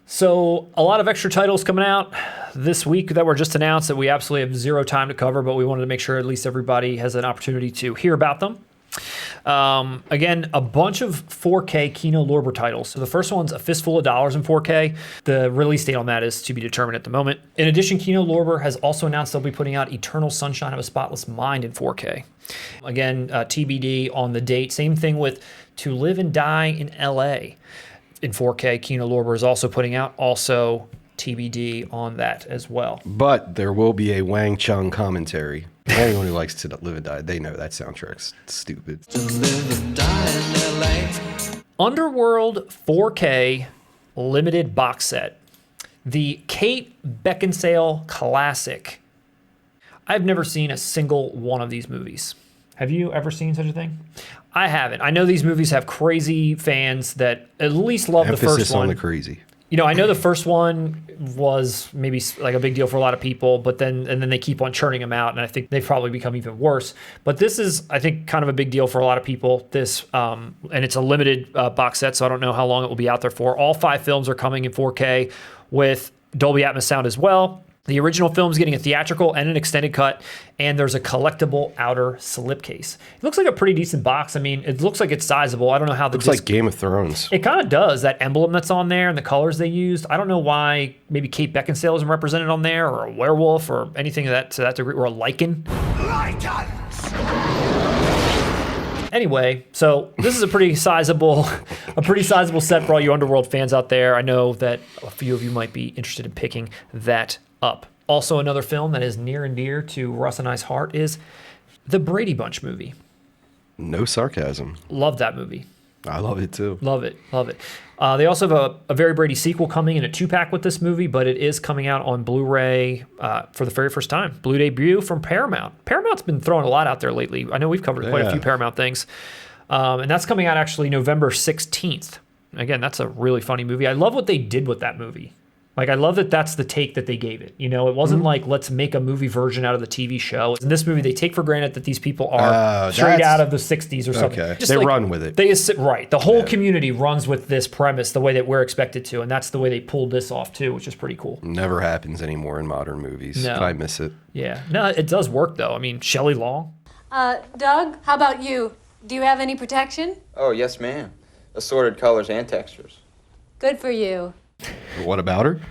So a lot of extra titles coming out this week that were just announced that we absolutely have zero time to cover, but we wanted to make sure at least everybody has an opportunity to hear about them. Again, a bunch of 4K Kino Lorber titles. So the first one's A Fistful of Dollars in 4K. The release date on that is to be determined at the moment. In addition, Kino Lorber has also announced they'll be putting out Eternal Sunshine of a Spotless Mind in 4K. Again, TBD on the date. Same thing with To Live and Die in LA in 4K. Kino Lorber is also putting out, also TBD on that as well. But there will be a Wang Chung commentary. Anyone who likes To Live and Die, they know that soundtrack's stupid. To live and die in LA. Underworld 4K limited box set. The Kate Beckinsale classic. I've never seen a single one of these movies. Have you ever seen such a thing? I haven't. I know these movies have crazy fans that at least love the first one. Emphasis on the crazy. You know, I know the first one was maybe like a big deal for a lot of people, but then they keep on churning them out, and I think they've probably become even worse. But this is, I think, kind of a big deal for a lot of people. This, and it's a limited box set, so I don't know how long it will be out there for. All 5 films are coming in 4K with Dolby Atmos sound as well. The original film's getting a theatrical and an extended cut, and there's a collectible outer slipcase. It looks like a pretty decent box. I mean, it looks like it's sizable. I don't know how the looks like Game of Thrones. It kind of does. That emblem that's on there and the colors they used. I don't know why maybe Kate Beckinsale isn't represented on there, or a werewolf, or anything to that degree, or a lichen. Anyway, so this is a pretty sizable set for all you Underworld fans out there. I know that a few of you might be interested in picking that up. Also, another film that is near and dear to Russ and I's heart is the Brady Bunch movie. No sarcasm. Love that movie. I love it too. Love it. Love it. They also have a Very Brady sequel coming in a 2-pack with this movie, but it is coming out on Blu-ray for the very first time. Blu debut from Paramount. Paramount's been throwing a lot out there lately. I know we've covered quite a few Paramount things. And that's coming out actually November 16th. Again, that's a really funny movie. I love what they did with that movie. Like, I love that that's the take that they gave it. You know, it wasn't like, let's make a movie version out of the TV show. In this movie, they take for granted that these people are straight out of the 60s or something. Okay. They run with it. Right. The whole community runs with this premise the way that we're expected to, and that's the way they pulled this off, too, which is pretty cool. Never happens anymore in modern movies. No. But I miss it. Yeah. No, it does work, though. I mean, Shelley Long. Doug, how about you? Do you have any protection? Oh, yes, ma'am. Assorted colors and textures. Good for you. What about her?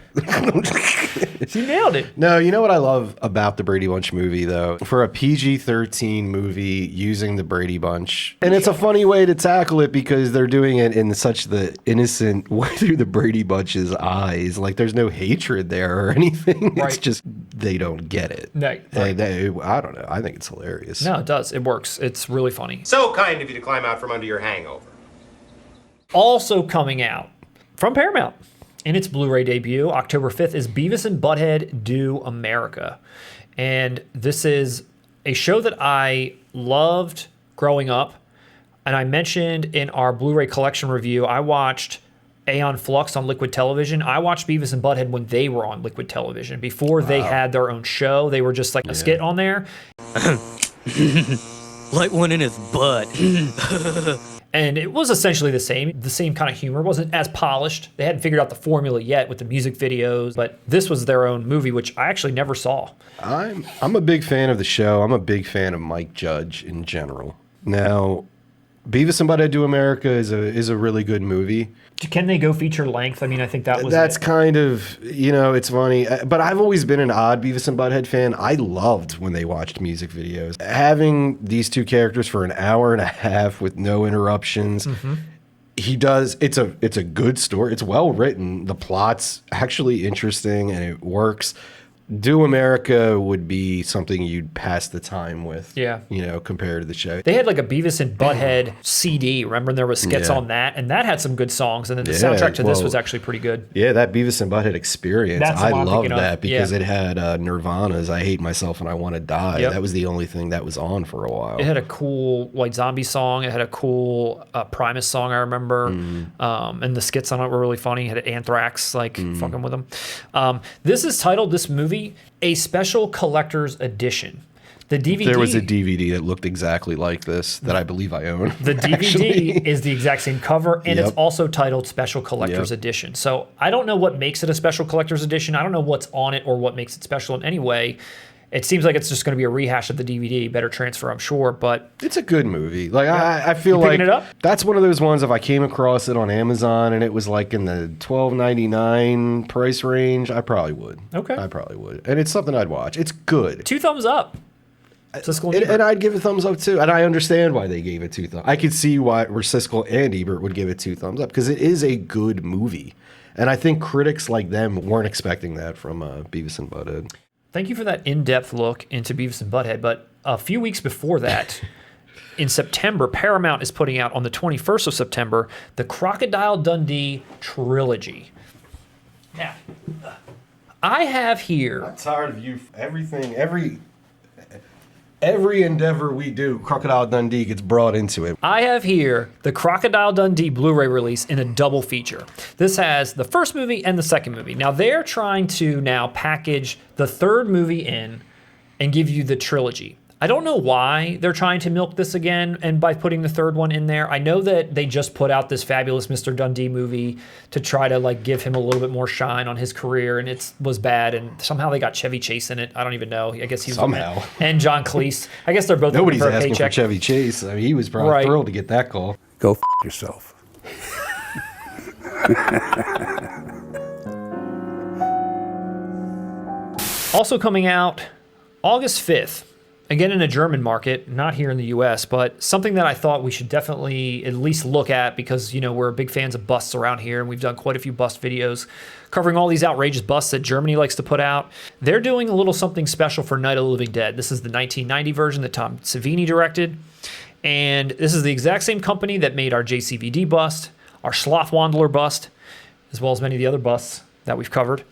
She nailed it. No, you know what I love about the Brady Bunch movie, though? For a PG-13 movie using the Brady Bunch. And it's a funny way to tackle it because they're doing it in such the innocent way through the Brady Bunch's eyes. Like, there's no hatred there or anything. Right. It's just they don't get it. Right. I don't know. I think it's hilarious. No, it does. It works. It's really funny. So kind of you to climb out from under your hangover. Also coming out from Paramount in its Blu-ray debut, October 5th, is Beavis and Butthead Do America. And this is a show that I loved growing up. And I mentioned in our Blu-ray collection review, I watched Aeon Flux on Liquid Television. I watched Beavis and Butthead when they were on Liquid Television. Before they had their own show, they were just like a skit on there. Light one in his butt. And it was essentially the same kind of humor. It wasn't as polished. They hadn't figured out the formula yet with the music videos, but this was their own movie, which I actually never saw. I'm a big fan of the show. I'm a big fan of Mike Judge in general. Now, Beavis and Butthead Do America is a really good movie. Can they go feature length? I mean, I think that's kind of, it's funny. But I've always been an odd Beavis and Butthead fan. I loved when they watched music videos. Having these two characters for an hour and a half with no interruptions. Mm-hmm. It's a good story. It's well written. The plot's actually interesting and it works. Do America would be something you'd pass the time with. Yeah. Compared to the show. They had like a Beavis and Butthead CD. Remember there was skits on that, and that had some good songs. And then the soundtrack to this was actually pretty good. Yeah, that Beavis and Butthead experience. I loved that because it had Nirvana's "I Hate Myself and I Want to Die." Yep. That was the only thing that was on for a while. It had a cool White Zombie song. It had a cool Primus song, I remember. And the skits on it were really funny. It had Anthrax fucking with them. This is titled, this movie, A Special Collector's Edition. The DVD. There was a DVD that looked exactly like this that I believe I own. The DVD is the exact same cover, and it's Yep. also titled Special Collector's Yep. Edition. So I don't know what makes it a Special Collector's Edition. I don't know what's on it or what makes it special in any way. It seems like it's just going to be a rehash of the DVD. Better transfer, I'm sure, but It's a good movie. Like I feel You like picking it up? that's one of those ones. If I came across it on Amazon and it was like in the $12.99 price range, I probably would. Okay. I probably would, and it's something I'd watch. It's good, 2 thumbs up. Siskel and and Ebert. I'd give it thumbs up too. And I understand why they gave it 2 thumbs. I could see why Siskel and Ebert would give it 2 thumbs up because it is a good movie, and I think critics like them weren't expecting that from Beavis and Butthead. Thank you for that in-depth look into Beavis and Butthead. But a few weeks before that, in September, Paramount is putting out on the 21st of September the Crocodile Dundee trilogy. Now, I have here. I'm tired of you. Every endeavor we do, Crocodile Dundee gets brought into it. I have here the Crocodile Dundee Blu-ray release in a double feature. This has the first movie and the second movie. Now they're trying to now package the third movie in and give you the trilogy. I don't know why they're trying to milk this again and by putting the third one in there. I know that they just put out this fabulous Mr. Dundee movie to try to like give him a little bit more shine on his career, and it was bad, and somehow they got Chevy Chase in it. I don't even know. I guess he was Somehow. and John Cleese. I guess they're both Nobody's looking for a asking paycheck. for Chevy Chase. I mean, he was probably Right. thrilled to get that call. Go yourself. Also coming out August 5th, again in a German market, not here in the US, but something that I thought we should definitely at least look at because, you know, we're big fans of busts around here and we've done quite a few bust videos covering all these outrageous busts that Germany likes to put out. They're doing a little something special for Night of the Living Dead. This is the 1990 version that Tom Savini directed. And this is the exact same company that made our JCVD bust, our Slothwandler bust, as well as many of the other busts that we've covered.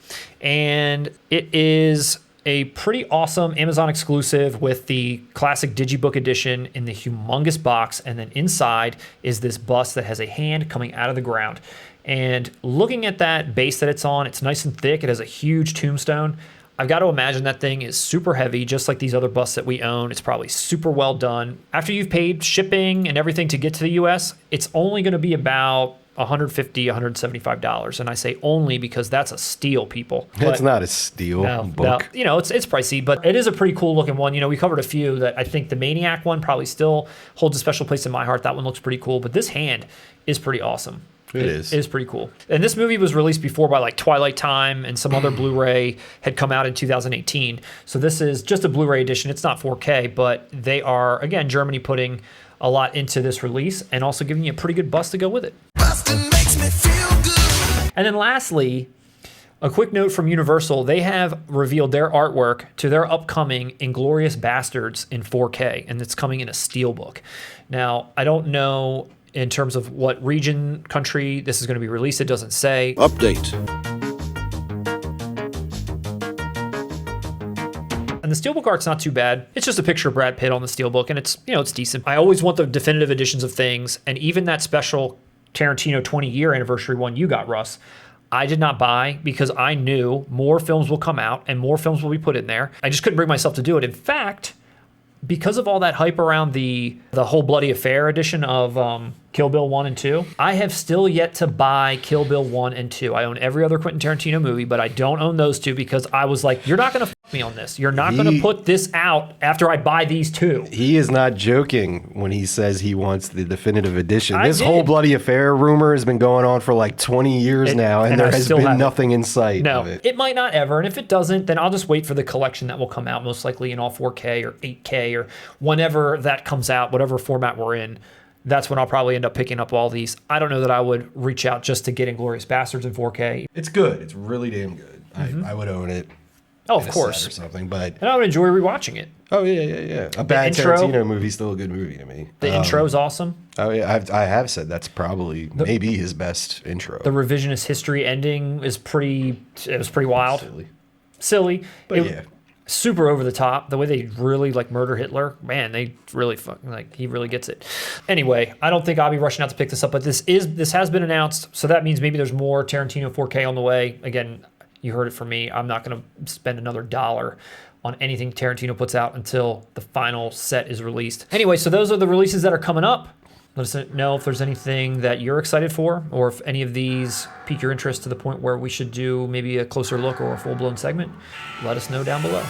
And it is a pretty awesome Amazon exclusive with the classic Digibook edition in the humongous box. And then inside is this bust that has a hand coming out of the ground. And looking at that base that it's on, it's nice and thick. It has a huge tombstone. I've got to imagine that thing is super heavy, just like these other busts that we own. It's probably super well done. After you've paid shipping and everything to get to the US, it's only going to be about $150, $175. And I say only because that's a steal, people. It's But- not a steal book. no, you know, it's pricey, but it is a pretty cool looking one. You know, we covered a few that I think the Maniac one probably still holds a special place in my heart. That one looks pretty cool, but this hand is pretty awesome. It is. It is pretty cool. And this movie was released before by like Twilight Time and some other Blu-ray had come out in 2018. So this is just a Blu-ray edition. It's not 4K, but they are, again, Germany putting a lot into this release and also giving you a pretty good bust to go with it. And then lastly, a quick note from Universal. They have revealed their artwork to their upcoming Inglourious Basterds in 4K, and it's coming in a steelbook. Now, I don't know in terms of what region, country this is going to be released. It doesn't say. Update. And the steelbook art's not too bad. It's just a picture of Brad Pitt on the steelbook, and it's, you know, it's decent. I always want the definitive editions of things, and even that special Tarantino 20-year anniversary one you got, Russ, I did not buy because I knew more films will come out and more films will be put in there. I just couldn't bring myself to do it. In fact, because of all that hype around the whole Bloody Affair edition of Kill Bill 1 and 2, I have still yet to buy Kill Bill 1 and 2. I own every other Quentin Tarantino movie, but I don't own those two because I was like, you're not going to f me on this. You're not going to put this out after I buy these two. He is not joking when he says he wants the definitive edition. I This did. whole Bloody Affair rumor has been going on for like 20 years now, and and there I has still been haven't. nothing in sight No, of it. it might not ever. And if it doesn't, then I'll just wait for the collection that will come out, most likely in all 4K or 8K or whenever that comes out, whatever format we're in. That's when I'll probably end up picking up all these. I don't know that I would reach out just to get Inglourious Basterds in 4K. It's good. It's really damn good. I would own it. Oh, in of a course. set or something, but And I would enjoy rewatching it. oh yeah. A bad intro- Tarantino movie is still a good movie to me. The intro is awesome. Oh yeah, I have said that's probably maybe his best intro. The revisionist history ending is pretty wild. Silly. But It- yeah. Super over the top. The way they really like murder Hitler, man, they really he really gets it. Anyway, I don't think I'll be rushing out to pick this up, but this has been announced, so that means maybe there's more Tarantino 4K on the way. Again, You heard it from me. I'm not going to spend another dollar on anything Tarantino puts out until the final set is released. Anyway, so those are the releases that are coming up. Let us know if there's anything that you're excited for, or if any of these pique your interest to the point where we should do maybe a closer look or a full-blown segment. Let us know down below.